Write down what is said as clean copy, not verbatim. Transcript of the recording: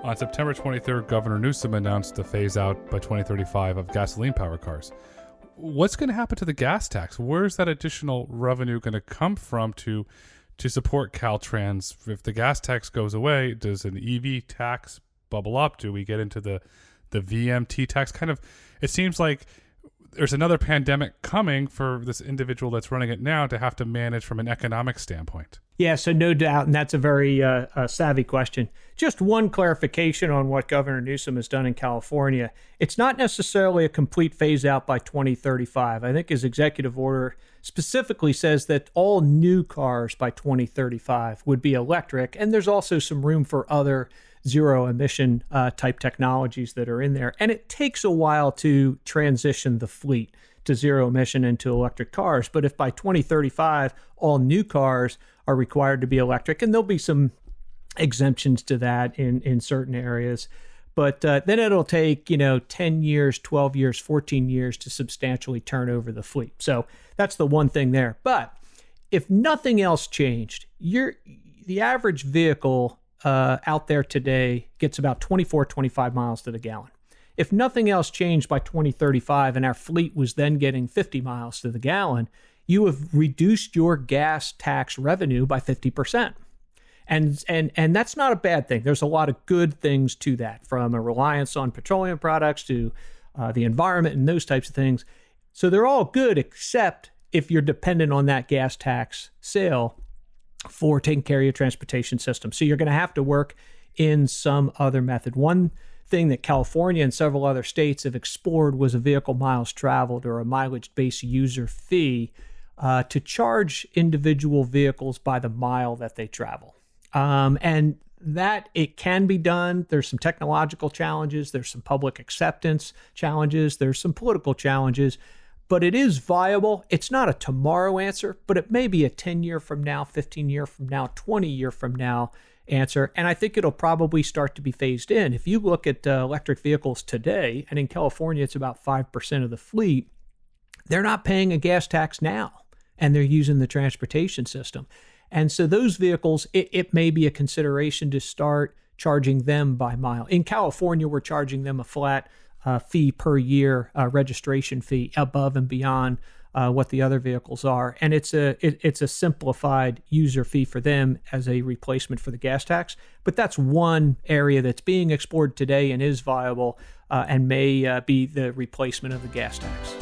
On September 23rd, Governor Newsom announced the phase out by 2035 of gasoline-powered cars. What's going to happen to the gas tax? Where's that additional revenue going to come from to support Caltrans? If the gas tax goes away, does an EV tax bubble up? Do we get into the VMT tax? Kind of, it seems like there's another pandemic coming for this individual that's running it now to have to manage from an economic standpoint. Yeah, so no doubt, and that's a very savvy question. Just one clarification on what Governor Newsom has done in California. It's not necessarily a complete phase out by 2035. I think his executive order specifically says that all new cars by 2035 would be electric, and there's also some room for other zero emission type technologies that are in there. And it takes a while to transition the fleet to zero emission into electric cars. But if by 2035, all new cars are required to be electric, and there'll be some exemptions to that in certain areas, but then it'll take 10 years, 12 years, 14 years to substantially turn over the fleet. So that's the one thing there. But if nothing else changed, the average vehicle out there today gets about 24, 25 miles to the gallon. If nothing else changed by 2035 and our fleet was then getting 50 miles to the gallon, you have reduced your gas tax revenue by 50%. And that's not a bad thing. There's a lot of good things to that, from a reliance on petroleum products to the environment and those types of things. So they're all good, except if you're dependent on that gas tax sale for taking care of your transportation system. So you're going to have to work in some other method. One thing that California and several other states have explored was a vehicle miles traveled, or a mileage-based user fee, to charge individual vehicles by the mile that they travel. And that it can be done. There's some technological challenges. There's some public acceptance challenges. There's some political challenges. But it is viable. It's not a tomorrow answer, but it may be a 10-year from now, 15-year from now, 20-year from now answer. And I think it'll probably start to be phased in. If you look at electric vehicles today, and in California, it's about 5% of the fleet, they're not paying a gas tax now, and they're using the transportation system. And so those vehicles, it may be a consideration to start charging them by mile. In California, we're charging them a flat fee per year, registration fee above and beyond what the other vehicles are. And it's a simplified user fee for them as a replacement for the gas tax. But that's one area that's being explored today and is viable and may be the replacement of the gas tax.